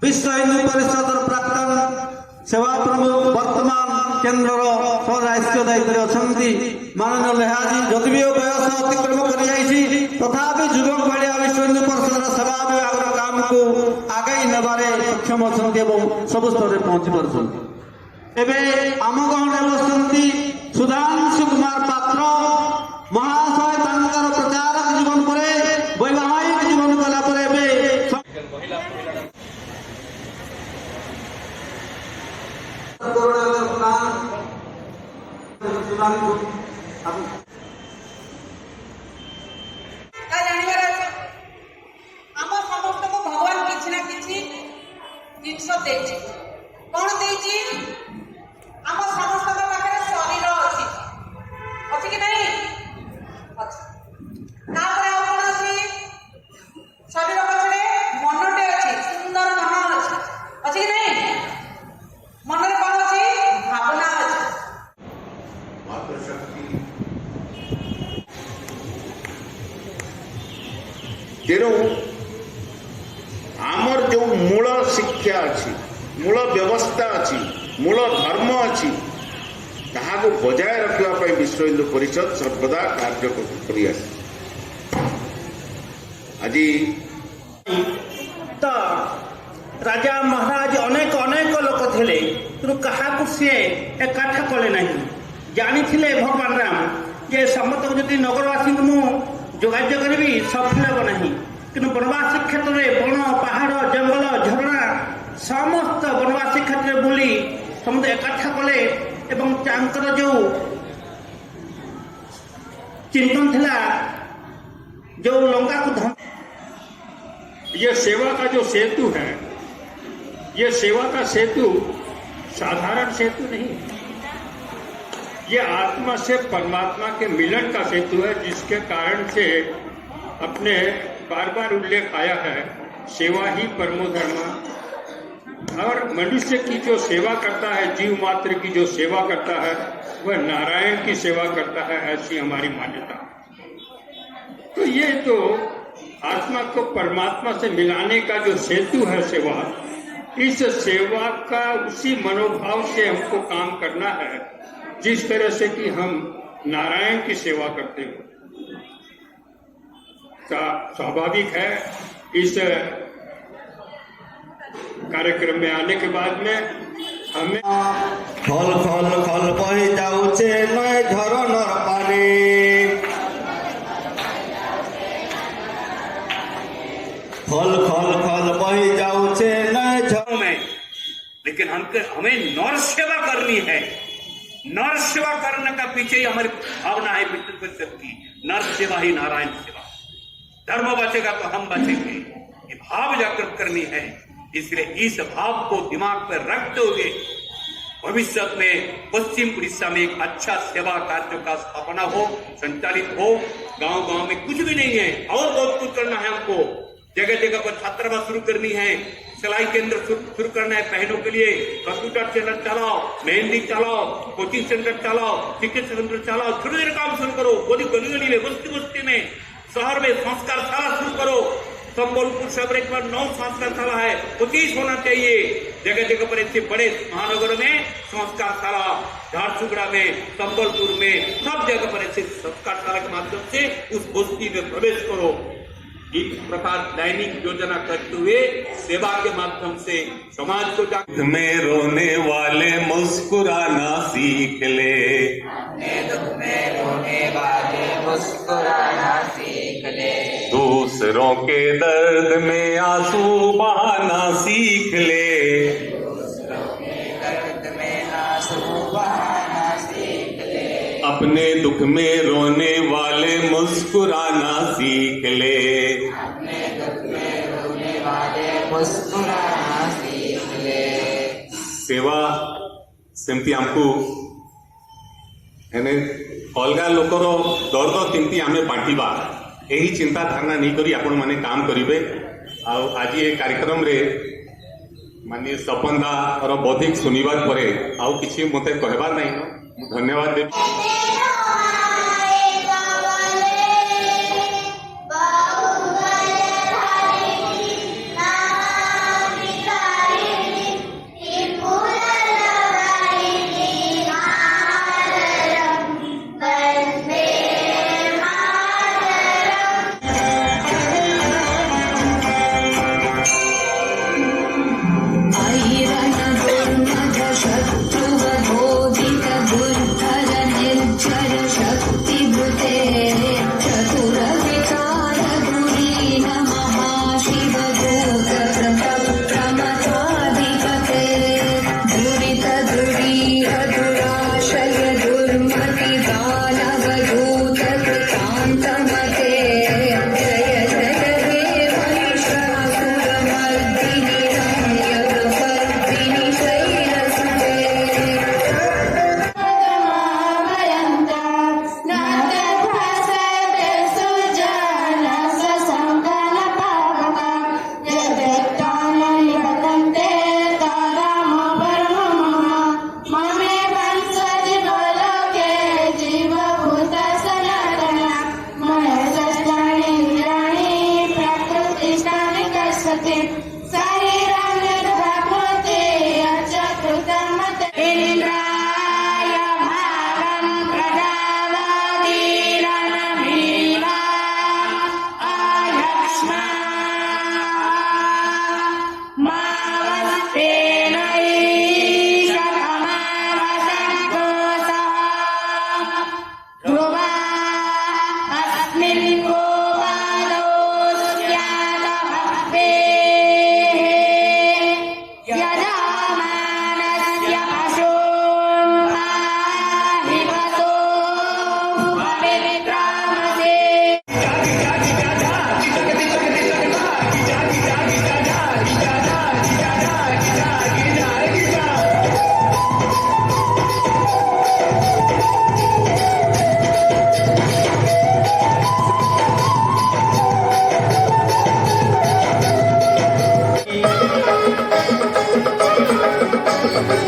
विश्व हिंदू परिषद प्राक्तन सेवा प्रमुख वर्तमान केन्द्र स्वराष्ट्रीय दायित्व अच्छा माननीय लेहाजी जदि भी बयस अतिक्रम कर तथापि युवक भाई विश्व हिंदू परिषद सेवा विभाग काम को आगे नेबारे सक्षम अच्छा सब स्तर में पहुंची पार्टी आम गहणे बसती सुधांशु कुमार पात्र महाशय प्रचारक जीवन पर वैवाहिक जीवन कला भगवान किसी ना किसी जिनस कौन देती आम समस्त पाखे शरीर अच्छी अच्छी कि नहीं शरीर पछे मनटे अच्छी सुंदर मन अच्छी अच्छी कि नहीं मन कौन अच्छी भावना तेणु आमर जो मूल शिक्षा अच्छी मूल व्यवस्था अच्छी मूल धर्म अच्छी ताहाको बजाय रखा विश्व हिंदू परिषद सर्वदा कार्य करी आज तो राजा महाराज अनेक अनेक लोक थे क्या सी एकाठ कले ना जानी भगवान राम जे समस्त जदि नगरवासी को जोगाजोग करी सफल हम ना कि वनवासी क्षेत्र में बन पहाड़ जंगल झरणा समस्त वनवासी क्षेत्र में बुली समस्त एकाठ कले जो चिंतन थिला जो लंका को धन ये सेवा का जो सेतु है ये सेवा का सेतु साधारण सेतु नहीं, ये आत्मा से परमात्मा के मिलन का सेतु है, जिसके कारण से अपने बार बार उल्लेख आया है सेवा ही परमो धर्म। और मनुष्य की जो सेवा करता है, जीव मात्र की जो सेवा करता है, वह नारायण की सेवा करता है, ऐसी हमारी मान्यता। तो ये तो आत्मा को परमात्मा से मिलाने का जो सेतु है सेवा, इस सेवा का उसी मनोभाव से हमको काम करना है जिस तरह से कि हम नारायण की सेवा करते हैं। स्वाभाविक है इस कार्यक्रम में आने के बाद में हमें खल खल खल बही जाऊचे नय झरनर पानी, खल खल खल बही जाऊचे नय झरनर में। लेकिन हमें नर सेवा करनी है। नर सेवा करने का पीछे ही हमारी भावना है विष्णु परिषद की, नर सेवा ही नारायण सेवा। धर्म बचेगा तो हम बचेंगे, ये भाव जागृत करनी है। इसलिए इस भाव को दिमाग पर रखते हुए भविष्य में पश्चिम उड़ीसा में एक अच्छा सेवा कार्य का स्थापना हो, संचालित हो। गांव गांव में कुछ भी नहीं है और बहुत कुछ करना है हमको। जगह जगह पर छात्रावास शुरू करनी है, सिलाई केंद्र शुरू करना है बहनों के लिए, कंप्यूटर सेंटर चलाओ, मेहंदी चलाओ, कोचिंग सेंटर चलाओ, चिकित्सा सेंटर चलाओ, छोटे छोटे काम शुरू करो। गली गली में, बस्ती बस्ती में, शहर में संस्कार शाला शुरू करो। संबलपुर शहर एक बार 9 संस्कार शाला है, 25 होना चाहिए। जगह जगह पर ऐसे बड़े महानगरों में संस्कार शाला, झारसुगुड़ा में, संबलपुर में, सब जगह पर ऐसे संस्कार शाला के माध्यम से उस बस्ती में प्रवेश करो। इस प्रकार दैनिक योजना करते हुए सेवा के माध्यम से समाज को दुख में रोने वाले मुस्कुराना सीख ले, दुख में रोने वाले मुस्कुराना सीख ले, दूसरों के दर्द में आंसू बहाना सीख ले, दूसरों के दर्द में आंसू बहाना सीख ले, अपने दुख में रोने वाले मुस्कुराना सीख ले। अपने दुख में रोने वाले मुस्कुराना सीख ले। सेवा सेमती आमको एने अलगा लोकर दर्द केमती आमे बांटिबा यही चिंता धारणा नहीं करी आपण माने काम करिवे। आज ये कार्यक्रम रे माननीय सपन दा और बौद्धिक सुनिबार परे आउ किछि मते कहबार नहीं धन्यवाद देवी।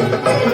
Thank you.